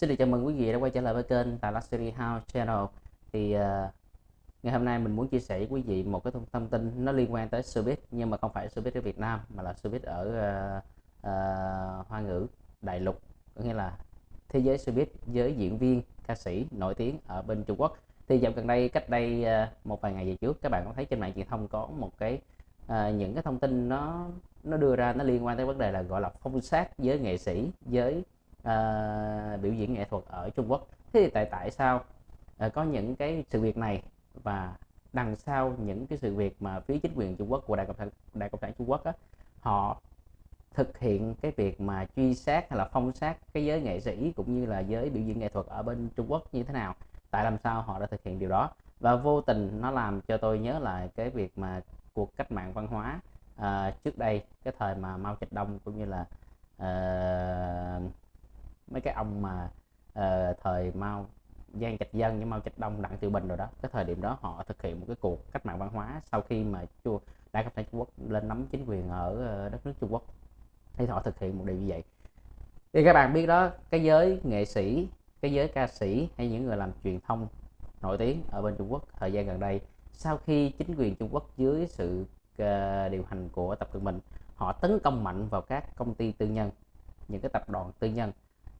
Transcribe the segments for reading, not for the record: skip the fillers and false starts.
Xin được chào mừng quý vị đã quay trở lại với kênh Tài Luxury House Channel. Thì ngày hôm nay mình muốn chia sẻ với quý vị một cái thông tin nó liên quan tới showbiz, nhưng mà không phải showbiz ở Việt Nam mà là showbiz ở Hoa ngữ đại lục, có nghĩa là thế giới showbiz, giới diễn viên, ca sĩ nổi tiếng ở bên Trung Quốc. Thì dạo gần đây, cách đây một vài ngày về trước, các bạn có thấy trên mạng truyền thông có một cái những cái thông tin nó đưa ra, nó liên quan tới vấn đề là gọi là phong sát giới nghệ sĩ, giới biểu diễn nghệ thuật ở Trung Quốc. Thế thì tại sao có những cái sự việc này, và đằng sau những cái sự việc mà phía chính quyền Trung Quốc của Đảng Cộng sản Trung Quốc á, họ thực hiện cái việc mà truy sát hay là phong sát cái giới nghệ sĩ cũng như là giới biểu diễn nghệ thuật ở bên Trung Quốc như thế nào, tại làm sao họ đã thực hiện điều đó. Và vô tình nó làm cho tôi nhớ lại cái việc mà cuộc cách mạng văn hóa trước đây, cái thời mà Mao Trạch Đông cũng như là mấy cái ông mà thời Mao, Giang Trạch Dân với Mao Trạch Đông, Đặng Tiểu Bình rồi đó, cái thời điểm đó họ thực hiện một cái cuộc cách mạng văn hóa sau khi mà Đảng Cộng sản Trung Quốc lên nắm chính quyền ở đất nước Trung Quốc. Thì họ thực hiện một điều như vậy. Thì các bạn biết đó, cái giới nghệ sĩ, cái giới ca sĩ hay những người làm truyền thông nổi tiếng ở bên Trung Quốc thời gian gần đây, sau khi chính quyền Trung Quốc dưới sự điều hành của Tập Cận Bình, họ tấn công mạnh vào các công ty tư nhân, những cái tập đoàn tư nhân,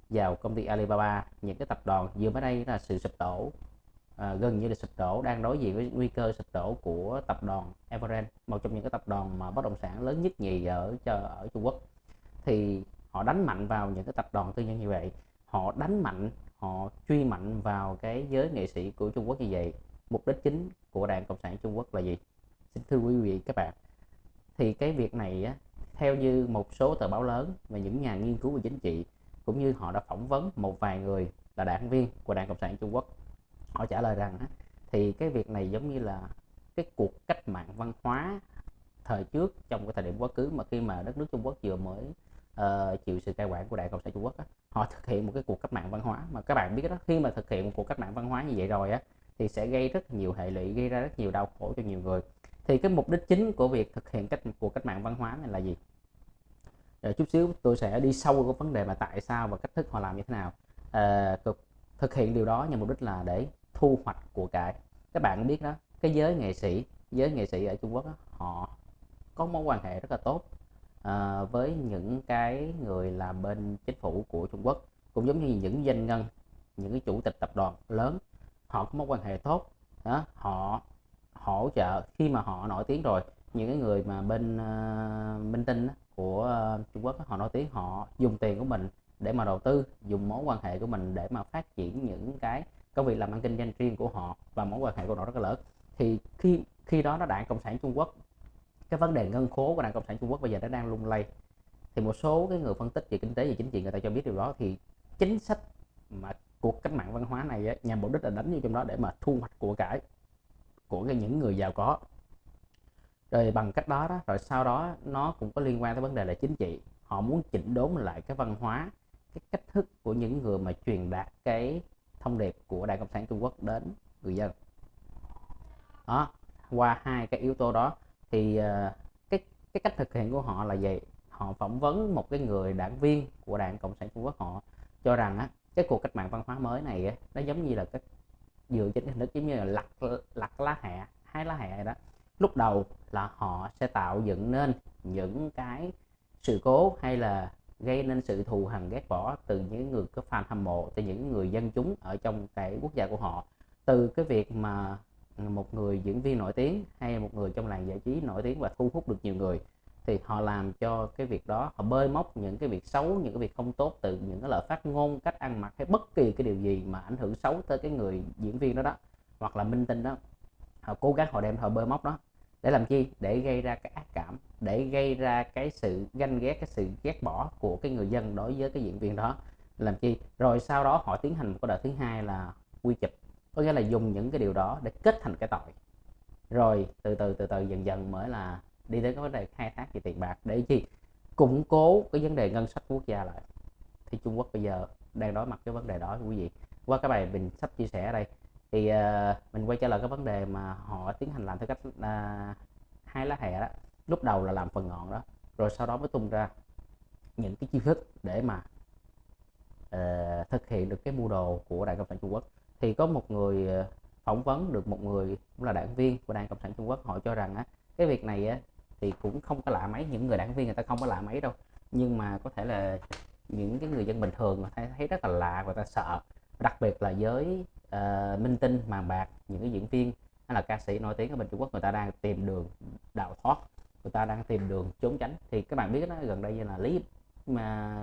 vào công ty Alibaba, những cái tập đoàn vừa mới đây là sự sụp đổ, gần như là sụp đổ, đang đối diện với nguy cơ sụp đổ của tập đoàn Evergrande, một trong những cái tập đoàn mà bất động sản lớn nhất nhì ở Trung Quốc. Thì họ đánh mạnh vào những cái tập đoàn tư nhân như vậy, họ đánh mạnh, họ truy mạnh vào cái giới nghệ sĩ của Trung Quốc như vậy. Mục đích chính của Đảng Cộng sản Trung Quốc là gì? Xin thưa quý vị các bạn, thì cái việc này á, theo như một số tờ báo lớn và những nhà nghiên cứu về chính trị, cũng như họ đã phỏng vấn một vài người là đảng viên của Đảng Cộng sản Trung Quốc, họ trả lời rằng thì cái việc này giống như là cái cuộc cách mạng văn hóa thời trước, trong cái thời điểm quá khứ mà khi mà đất nước Trung Quốc vừa mới chịu sự cai quản của Đảng Cộng sản Trung Quốc á, họ thực hiện một cái cuộc cách mạng văn hóa. Mà các bạn biết đó, khi mà thực hiện một cuộc cách mạng văn hóa như vậy rồi á, thì sẽ gây rất nhiều hệ lụy, gây ra rất nhiều đau khổ cho nhiều người. Thì cái mục đích chính của việc thực hiện cuộc cách mạng văn hóa này là gì? Rồi chút xíu tôi sẽ đi sâu vào vấn đề mà tại sao và cách thức họ làm như thế nào. Thực hiện điều đó nhằm mục đích là để thu hoạch của cải. Các bạn biết đó, cái giới nghệ sĩ ở Trung Quốc đó, họ có mối quan hệ rất là tốt với những cái người làm bên chính phủ của Trung Quốc, cũng giống như những doanh nhân, những cái chủ tịch tập đoàn lớn, họ có mối quan hệ tốt đó. Họ hỗ trợ khi mà họ nổi tiếng rồi, những cái người mà bên minh tinh của Trung Quốc họ nổi tiếng, họ dùng tiền của mình để mà đầu tư, dùng mối quan hệ của mình để mà phát triển những cái công việc làm ăn kinh doanh riêng của họ, và mối quan hệ của họ rất là lớn. Thì khi đó Đảng Cộng sản Trung Quốc, cái vấn đề ngân khố của Đảng Cộng sản Trung Quốc bây giờ nó đang lung lay. Thì một số cái người phân tích về kinh tế và chính trị người ta cho biết điều đó. Thì chính sách mà cuộc cách mạng văn hóa này á, nhằm mục đích là đánh vô trong đó để mà thu hoạch của cải của những người giàu có. Rồi bằng cách đó, rồi sau đó nó cũng có liên quan tới vấn đề là chính trị. Họ muốn chỉnh đốn lại cái văn hóa, cái cách thức của những người mà truyền đạt cái thông điệp của Đảng Cộng sản Trung Quốc đến người dân đó. Qua hai cái yếu tố đó thì cái cách thực hiện của họ là gì? Họ phỏng vấn một cái người đảng viên của Đảng Cộng sản Trung Quốc, họ cho rằng á, cái cuộc cách mạng văn hóa mới này á, nó giống như là cái dựa trên hình thức giống như là lặt lá hẹ, hái lá hẹ đó. Lúc đầu là họ sẽ tạo dựng nên những cái sự cố hay là gây nên sự thù hằn ghét bỏ từ những người có fan hâm mộ, từ những người dân chúng ở trong cái quốc gia của họ. Từ cái việc mà một người diễn viên nổi tiếng hay một người trong làng giải trí nổi tiếng và thu hút được nhiều người, thì họ làm cho cái việc đó, họ bơi móc những cái việc xấu, những cái việc không tốt từ những cái lời phát ngôn, cách ăn mặc hay bất kỳ cái điều gì mà ảnh hưởng xấu tới cái người diễn viên đó hoặc là minh tinh đó. Họ cố gắng họ đem, họ bơi móc đó để làm chi? Để gây ra cái ác cảm, để gây ra cái sự ganh ghét, cái sự ghét bỏ của cái người dân đối với cái diễn viên đó. Làm chi? Rồi sau đó họ tiến hành một cái đợt thứ hai là quy chụp, có nghĩa là dùng những cái điều đó để kết thành cái tội. Rồi từ từ dần dần mới là đi đến cái vấn đề khai thác về tiền bạc, để chi? Củng cố cái vấn đề ngân sách quốc gia lại. Thì Trung Quốc bây giờ đang đối mặt cái vấn đề đó quý vị. Qua cái bài mình sắp chia sẻ ở đây thì mình quay trở lại cái vấn đề mà họ tiến hành làm theo cách hai lá hẹ đó. Lúc đầu là làm phần ngọn đó, rồi sau đó mới tung ra những cái chiêu thức để mà thực hiện được cái mưu đồ của Đảng Cộng sản Trung Quốc. Thì có một người phỏng vấn được một người cũng là đảng viên của Đảng Cộng sản Trung Quốc, họ cho rằng cái việc này thì cũng không có lạ mấy, những người đảng viên người ta không có lạ mấy đâu, nhưng mà có thể là những cái người dân bình thường người ta thấy rất là lạ và ta sợ, đặc biệt là giới minh tinh màn bạc, những cái diễn viên hay là ca sĩ nổi tiếng ở bên Trung Quốc, người ta đang tìm đường đào thoát, người ta đang tìm đường trốn tránh. Thì các bạn biết đó, gần đây như là Lý mà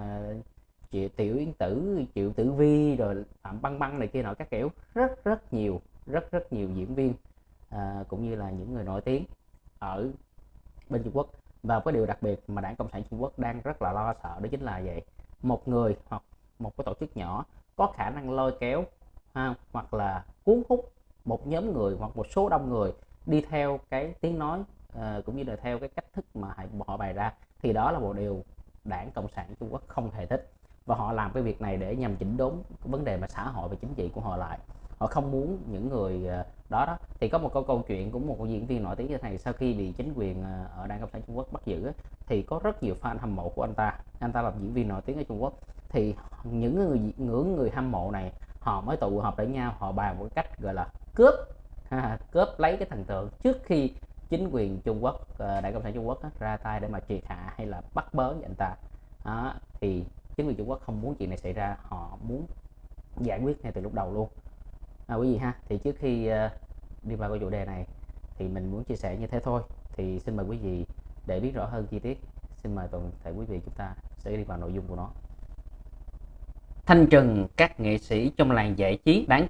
Tiểu Yến Tử, Triệu Tử Vi, rồi Phạm Băng Băng này kia nọ các kiểu, rất nhiều diễn viên cũng như là những người nổi tiếng ở bên Trung Quốc. Và cái điều đặc biệt mà Đảng Cộng sản Trung Quốc đang rất là lo sợ đó chính là vậy, một người hoặc một cái tổ chức nhỏ có khả năng lôi kéo hoặc là cuốn hút một nhóm người hoặc một số đông người đi theo cái tiếng nói cũng như là theo cái cách thức mà họ bày ra, thì đó là một điều Đảng Cộng sản Trung Quốc không hề thích. Và họ làm cái việc này để nhằm chỉnh đốn cái vấn đề mà xã hội và chính trị của họ lại. Họ không muốn những người đó. Thì có một câu chuyện của một diễn viên nổi tiếng như thế này, sau khi bị chính quyền ở Đảng Cộng sản Trung Quốc bắt giữ thì có rất nhiều fan hâm mộ của anh ta là diễn viên nổi tiếng ở Trung Quốc. Thì những người hâm mộ này họ mới tụ họp với nhau, họ bàn một cách gọi là cướp lấy cái thần tượng trước khi chính quyền Trung Quốc, Đảng Cộng sản Trung Quốc ra tay để mà triệt hạ hay là bắt bớ anh ta. Thì chính quyền Trung Quốc không muốn chuyện này xảy ra, họ muốn giải quyết ngay từ lúc đầu luôn. Quý vị thì trước khi đi vào cái chủ đề này thì mình muốn chia sẻ như thế thôi. Thì xin mời quý vị để biết rõ hơn chi tiết, xin mời toàn thể quý vị chúng ta sẽ đi vào nội dung của nó. Thanh trừng các nghệ sĩ trong làng giải trí bán